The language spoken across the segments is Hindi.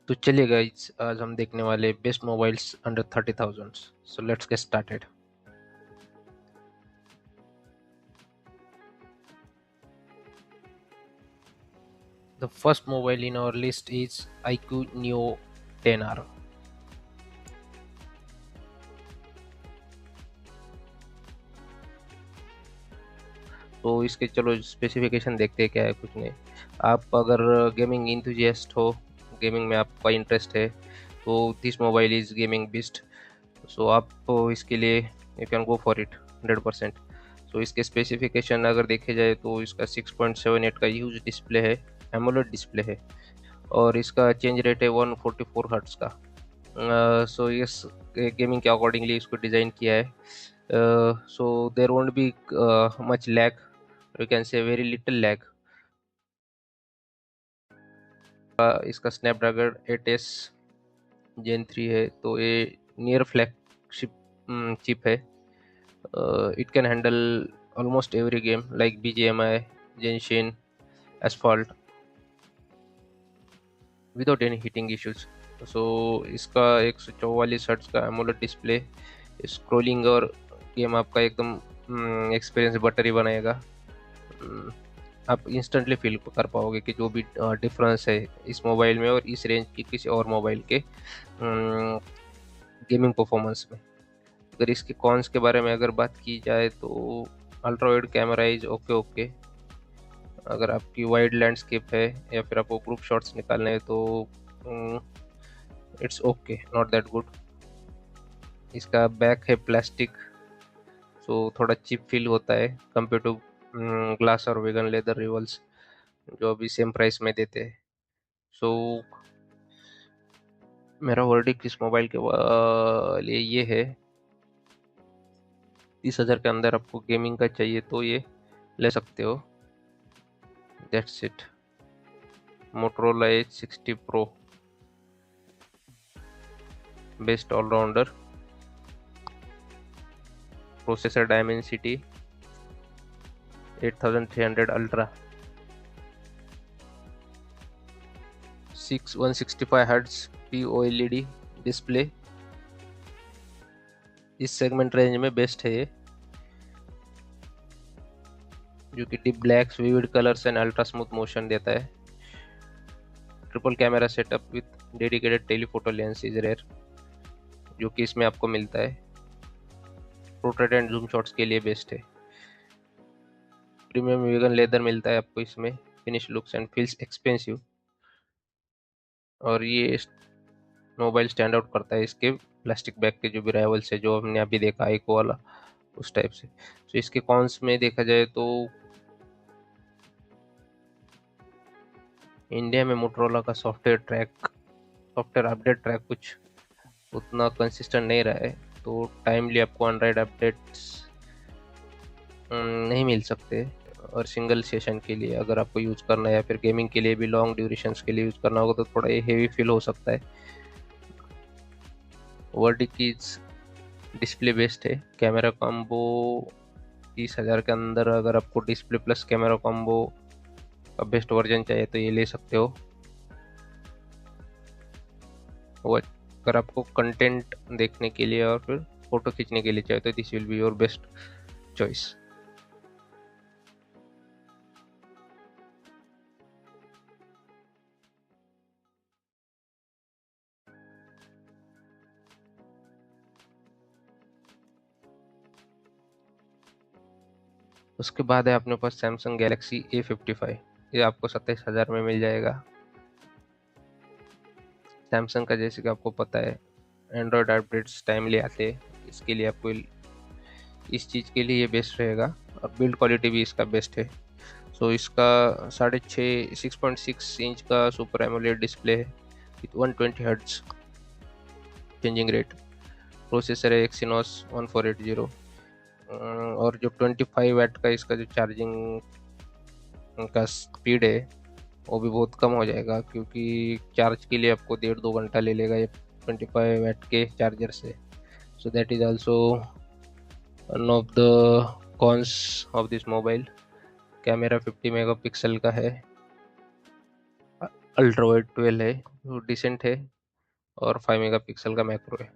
तो चलिए गाइस, आज हम देखने वाले best mobiles under 30,000। So let's get started. The first mobile in our list is iQOO Neo 10R। तो इसके चलो स्पेसिफिकेशन देखते हैं क्या है। कुछ नहीं, आप अगर गेमिंग इंथुजियास्ट हो, गेमिंग में आपका इंटरेस्ट है, तो this mobile is gaming best. So आप इसके लिए you can go for it 100%। So इसके स्पेसिफिकेशन अगर देखे जाए तो इसका 6.78 का ह्यूज डिस्प्ले है, एमोलेड डिस्प्ले है, और इसका चेंज रेट है 144 हर्ट्स का। सो यस, गेमिंग के अकॉर्डिंगली इसको डिज़ाइन किया है। So there won't be much lag, you can say very little lag. इसका स्नैपड्रैगन 8S जेन 3 है, तो ये नियर फ्लैगशिप चिप है। It can handle almost every game like BGMI, Genshin, Asphalt without any heating issues. So इसका 144 हर्ट्ज का एमोलेड डिस्प्ले, स्क्रोलिंग और गेम आपका एकदम एक्सपीरियंस बटरी बनाएगा। हम्म, आप इंस्टेंटली फील कर पाओगे कि जो भी डिफरेंस है इस मोबाइल में और इस रेंज की किसी और मोबाइल के गेमिंग परफॉर्मेंस में। अगर इसके कॉन्स के बारे में अगर बात की जाए तो ultra wide camera is okay okay. अगर आपकी वाइड लैंडस्केप है या फिर आपको ग्रुप शॉट्स निकालने हैं तो it's okay, not that good. इसका बैक है प्लास्टिक, सो थोड़ा चिप फील होता है कंपेयर टू ग्लास और वेगन लेदर रिवल्स जो अभी सेम प्राइस में देते हैं। सो मेरा वर्डिक्ट इस मोबाइल के लिए ये है, 30,000 के अंदर आपको गेमिंग का चाहिए तो ये ले सकते हो। That's it. Motorola H60 Pro, best all rounder. Processor Dimensity 8300 ultra, 165 hertz POLED display. इस सेगमेंट रेंज में बेस्ट है ये, जो कि deep blacks, vivid colours and ultra smooth motion देता है। Triple camera setup with dedicated telephoto lens is rare, जो कि इसमें आपको मिलता है। पोर्ट्रेट एंड जूम शॉट्स के लिए बेस्ट है। प्रीमियम वीगन लेदर मिलता है आपको इसमें, finish looks and feels expensive. और ये मोबाइल स्टैंड आउट करता है इसके प्लास्टिक बैग के जो भी राइवल्स है, जो हमने अभी देखा आइको वाला, उस टाइप से। तो इसके कॉन्स में देखा जाए तो इंडिया में मोटरोला का सॉफ्टवेयर अपडेट ट्रैक कुछ उतना कंसिस्टेंट नहीं रहा है, तो टाइमली आपको एंड्रॉइड अपडेट्स नहीं मिल सकते। और सिंगल सेशन के लिए अगर आपको यूज़ करना है या फिर गेमिंग के लिए भी लॉन्ग ड्यूरेशंस के लिए यूज़ करना होगा तो थोड़ा ये हेवी फील हो सकता है। वर्डिक कीज डिस्प्ले बेस्ट है। कैमरा कॉम्बो 30,000 के अंदर अगर आपको डिस्प्ले प्लस कैमरा कॉम्बो का बेस्ट वर्जन चाहिए तो ये ले सकते हो। वो अगर आपको कंटेंट देखने के लिए और फिर फोटो खींचने के लिए चाहिए तो this will be your best choice. उसके बाद है अपने पास सैमसंग गैलेक्सी A55। ये आपको 27,000 में मिल जाएगा। सैमसंग का जैसे कि आपको पता है एंड्रॉयड अपडेट्स टाइमली आते हैं, इसके लिए आपको इस चीज़ के लिए ये बेस्ट रहेगा। और बिल्ड क्वालिटी भी इसका बेस्ट है। सो इसका 6.6 इंच का सुपर एमोलेड डिस्प्ले है with 120 hertz changing rate. Processor है एक्सिनोस 1480। और जो 25 वाट का इसका जो चार्जिंग का स्पीड है वो भी बहुत कम हो जाएगा, क्योंकि चार्ज के लिए आपको 1.5-2 घंटा ले लेगा ये 25 वाट के चार्जर से। So that is also one of the cons of this mobile. Camera 50 megapixel का है, अल्ट्रा वाइड 12 है, वो डिसेंट है, और 5 मेगापिक्सल का मैक्रो है।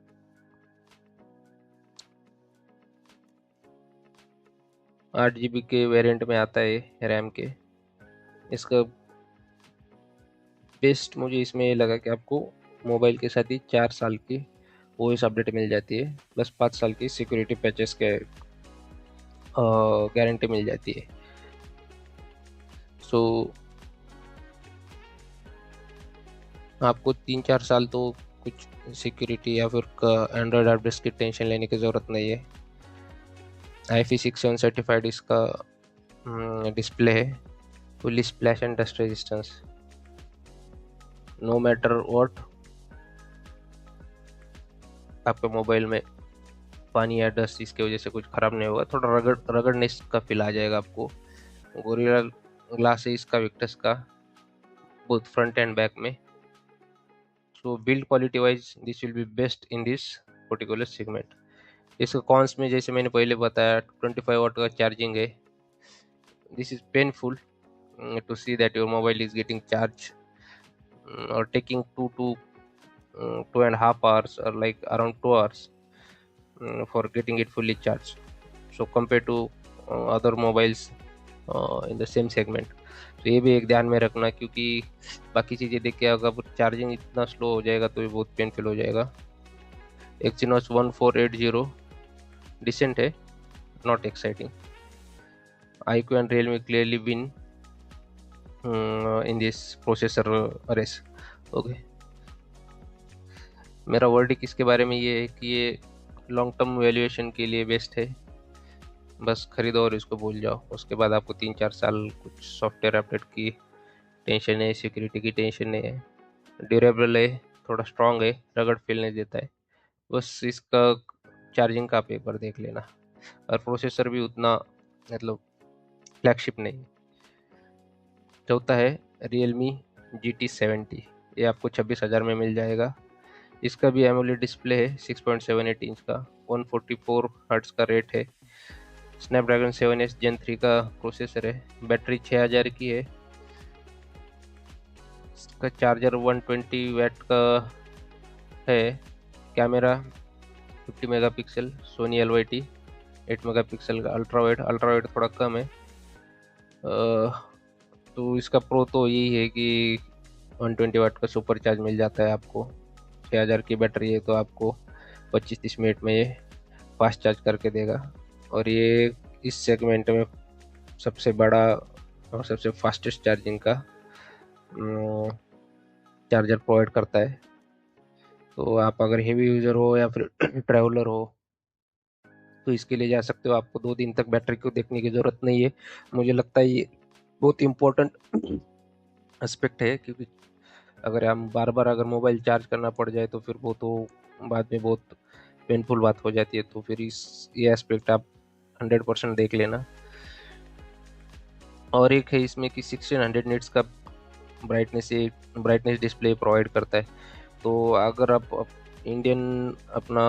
8 GB के वेरिएंट में आता है रैम के। इसका बेस्ट मुझे इसमें ये लगा कि आपको मोबाइल के साथ ही 4 साल की ओएस अपडेट मिल जाती है, प्लस 5 साल की सिक्योरिटी पैचेस के गारंटी मिल जाती है। सो आपको 3-4 साल तो कुछ सिक्योरिटी या फिर एंड्रॉयड अपडेट्स की टेंशन लेने की ज़रूरत नहीं है। IP67 सर्टिफाइड इसका डिस्प्ले है, fully splash and dust resistance, no matter what आपके मोबाइल में पानी या डस्ट इसकी वजह से कुछ ख़राब नहीं होगा। थोड़ा रगड़नेस का फील आ जाएगा आपको। गोरिल्ला ग्लास है इसका विक्टस का, बोथ फ्रंट एंड बैक में। सो build quality wise this will be best in this particular segment. इसका कॉन्स में जैसे मैंने पहले बताया 25 वाट का चार्जिंग है। This is painful to see that your mobile is getting charge or taking 2.5 hours or like around 2 hours for getting it fully charged, so compared to other mobiles in the same segment। तो ये भी एक ध्यान में रखना, क्योंकि बाकी चीज़ें देख के अगर चार्जिंग इतना स्लो हो जाएगा तो ये बहुत पेनफुल हो जाएगा। Exynos 1480 डिसेंट है, not exciting. iQOO and Realme clearly win in this processor race। Okay, मेरा वर्डिक इसके बारे में ये है कि ये लॉन्ग टर्म वैल्यूएशन के लिए बेस्ट है। बस खरीदो और इसको भूल जाओ। उसके बाद आपको 3-4 साल कुछ सॉफ्टवेयर अपडेट की टेंशन है, सिक्योरिटी की टेंशन नहीं है। ड्यूरेबल है, थोड़ा स्ट्रॉन्ग है, रगड़ फील नहीं देता है। बस इसका चार्जिंग का आप एक बार देख लेना। और प्रोसेसर भी उतना मतलब फ्लैगशिप नहीं। चौथा है Realme GT70, ये आपको 26,000 में मिल जाएगा। इसका भी एमोलेड डिस्प्ले है 6.78 इंच का, 144 हर्ट्ज का रेट है, स्नैपड्रैगन 7S Gen 3 का प्रोसेसर है, बैटरी 6000 की है। इसका चार्जर 120 वाट का है। Camera 50 megapixel Soni LYT, 8 megapixel का अल्ट्रा वाइड थोड़ा कम है। तो इसका प्रो तो यही है कि 120 वाट का सुपर चार्ज मिल जाता है आपको। 6000 की बैटरी है तो आपको 25-30 मिनट में ये फास्ट चार्ज करके देगा। और ये इस सेगमेंट में सबसे बड़ा और सबसे फास्टेस्ट चार्जिंग का चार्जर प्रोवाइड करता है। तो आप अगर हेवी यूज़र हो या फिर ट्रैवलर हो तो इसके लिए जा सकते हो। आपको 2 दिन तक बैटरी को देखने की ज़रूरत नहीं है। मुझे लगता है ये बहुत इम्पोर्टेंट एस्पेक्ट है, क्योंकि अगर हम बार बार अगर मोबाइल चार्ज करना पड़ जाए तो फिर वो तो बाद में बहुत पेनफुल बात हो जाती है। तो फिर ये एस्पेक्ट आप 100% देख लेना। और एक है इसमें कि 1600 निट्स का ब्राइटनेस डिस्प्ले प्रोवाइड करता है। तो अगर आप इंडियन अपना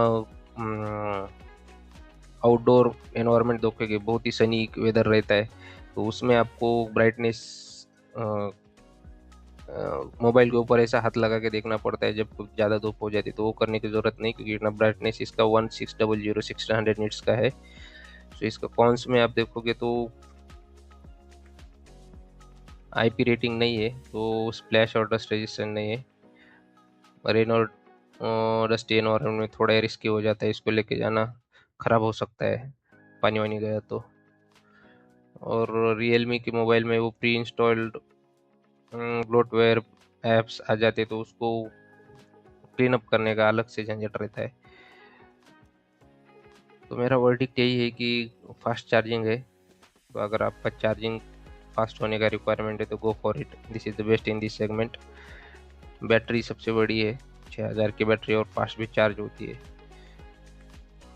आउटडोर एनवायरनमेंट देखोगे, बहुत ही सनी वेदर रहता है, तो उसमें आपको ब्राइटनेस मोबाइल के ऊपर ऐसा हाथ लगा के देखना पड़ता है जब ज़्यादा धूप हो जाती है। तो वो करने की ज़रूरत नहीं, क्योंकि इतना ब्राइटनेस इसका 1600 1600 निट्स का है। तो इसका कॉन्स में आप देखोगे तो IP रेटिंग नहीं है, तो स्प्लैश और डस्ट रेजिस्टेंट नहीं है। रेन और डस्टी एनवायरनमेंट में थोड़ा रिस्की हो जाता है, इसको लेके जाना ख़राब हो सकता है पानी वानी गया तो। और Realme के मोबाइल में वो प्री इंस्टॉल्ड ब्लोटवेयर ऐप्स आ जाते तो उसको क्लीन अप करने का अलग से झंझट रहता है। तो मेरा वर्डिक्ट यही है कि फास्ट चार्जिंग है, तो अगर आपका चार्जिंग फास्ट होने का रिक्वायरमेंट है तो गो for it, this is the best in this segment. Battery सबसे बड़ी है, 6000 की बैटरी, और फास्ट भी चार्ज होती है,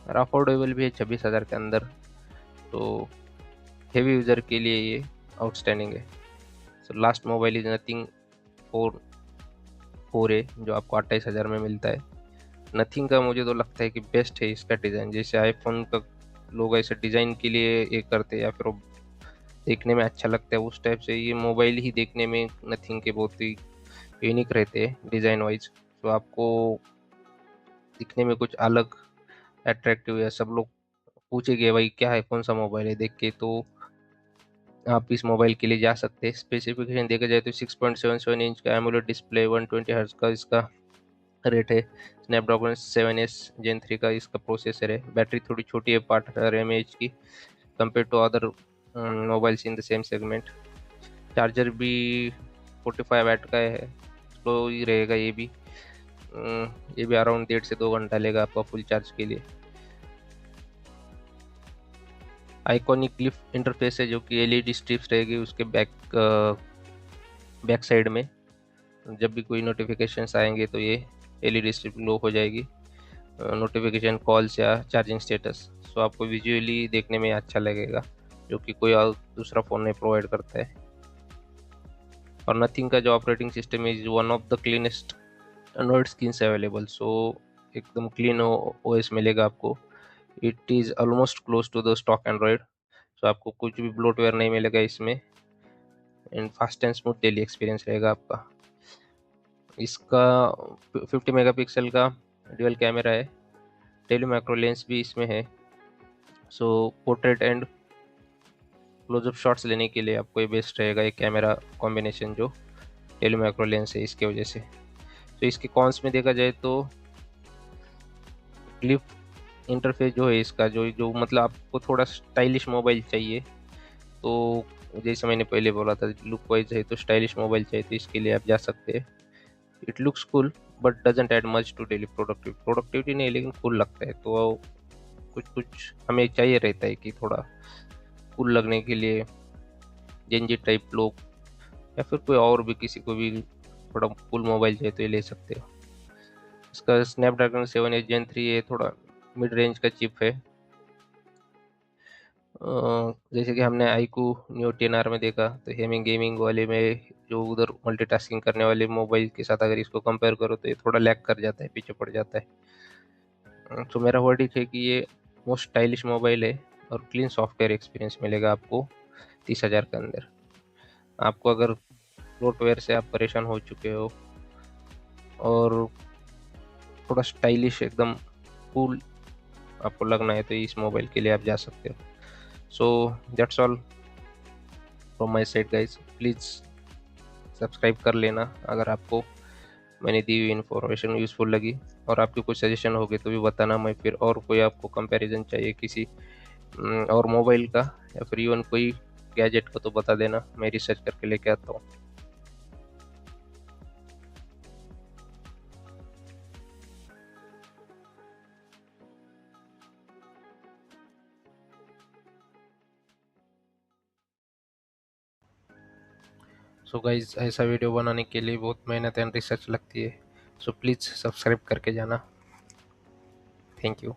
और अफोर्डेबल भी है 26,000 के अंदर। तो हेवी यूज़र के लिए ये आउटस्टैंडिंग है। So last mobile is nothing 4 है जो आपको 28,000 में मिलता है। नथिंग का मुझे तो लगता है कि बेस्ट है इसका डिज़ाइन। जैसे आईफोन का लोग ऐसे डिज़ाइन के लिए ये करते हैं या फिर देखने में अच्छा लगता है, उस टाइप से ये मोबाइल ही देखने में नथिंग के बहुत ही यूनिक रहते हैं डिज़ाइन वाइज। तो आपको दिखने में कुछ अलग अट्रैक्टिव या सब लोग पूछेंगे भाई क्या है, कौन सा मोबाइल है, देख के तो आप इस मोबाइल के लिए जा सकते हैं। स्पेसिफिकेशन देखा जाए तो 6.77 इंच का एमोलेड डिस्प्ले, 120 हर्ट्ज का इसका रेट है। स्नैपड्रैगन 7S Gen 3 का इसका प्रोसेसर है। बैटरी थोड़ी छोटी है 5000 mAh की compare to other mobiles in the same segment. Charger भी 45 वाट का है, स्लो ही रहेगा ये भी। ये भी अराउंड 1.5 से 2 घंटा लेगा आपका फुल चार्ज के लिए। आइकॉनिक क्लिफ इंटरफेस है जो कि एलईडी स्ट्रिप्स रहेगी उसके बैक साइड में। जब भी कोई नोटिफिकेशंस आएंगे तो ये एलईडी स्ट्रिप लो हो जाएगी, नोटिफिकेशन, कॉल्स या चार्जिंग स्टेटस। सो आपको विजुअली देखने में अच्छा लगेगा, जो कि कोई और दूसरा फ़ोन नहीं प्रोवाइड करता है। और नथिंग का जो operating system is one of the cleanest Android screens available. So एकदम क्लीन ओएस मिलेगा आपको। It is almost close to the stock Android. So आपको कुछ भी ब्लोटवेयर नहीं मिलेगा इसमें, and fast and smooth daily experience रहेगा आपका। इसका 50 मेगापिक्सल का ड्यूअल कैमरा है, टेली मैक्रो लेंस भी इसमें है। So portrait and closeup shots लेने के लिए आपको ये बेस्ट रहेगा, एक कैमरा कॉम्बिनेशन जो टेली मैक्रो लेंस है इसके वजह से। तो इसके कॉन्स में देखा जाए तो क्लिप इंटरफेस जो है इसका, जो जो मतलब आपको थोड़ा स्टाइलिश मोबाइल चाहिए तो जैसे मैंने पहले बोला था लुक वाइज है तो स्टाइलिश मोबाइल चाहिए तो इसके लिए आप जा सकते हैं। It looks cool but doesn't add much to daily productivity नहीं, लेकिन कूल लगता है। तो कुछ कुछ हमें चाहिए रहता है कि थोड़ा कूल लगने के लिए जेनजी टाइप लोग या फिर कोई और भी किसी को भी थोड़ा कूल मोबाइल चाहिए तो ये ले सकते हो। इसका स्नैपड्रैगन 7 Gen 3 है, थोड़ा मिड रेंज का चिप है। जैसे कि हमने आईकू न्यू 10R में देखा, तो हेमिंग गेमिंग वाले में जो उधर मल्टीटास्किंग करने वाले मोबाइल के साथ अगर इसको कंपेयर करो तो ये थोड़ा लैग कर जाता है, पीछे पड़ जाता है। तो मेरा वर्डिक्ट है कि ये मोस्ट स्टाइलिश मोबाइल है और क्लीन सॉफ्टवेयर एक्सपीरियंस मिलेगा आपको 30,000 के अंदर। आपको अगर फ्लोटवेयर से आप परेशान हो चुके हो और थोड़ा स्टाइलिश एकदम कूल आपको लगना है तो इस मोबाइल के लिए आप जा सकते हो। So that's all from my side guys. Please subscribe कर लेना अगर आपको मैंने दी हुई इन्फॉर्मेशन यूज़फुल लगी, और आपके कुछ सजेशन हो गए तो भी बताना। मैं फिर और कोई आपको कंपैरिजन चाहिए किसी और मोबाइल का या फिर इवन कोई गैजेट का तो बता देना, मैं रिसर्च करके लेके आता हूँ। सो गाइज ऐसा वीडियो बनाने के लिए बहुत मेहनत एंड रिसर्च लगती है, सो प्लीज़ सब्सक्राइब करके जाना। Thank you.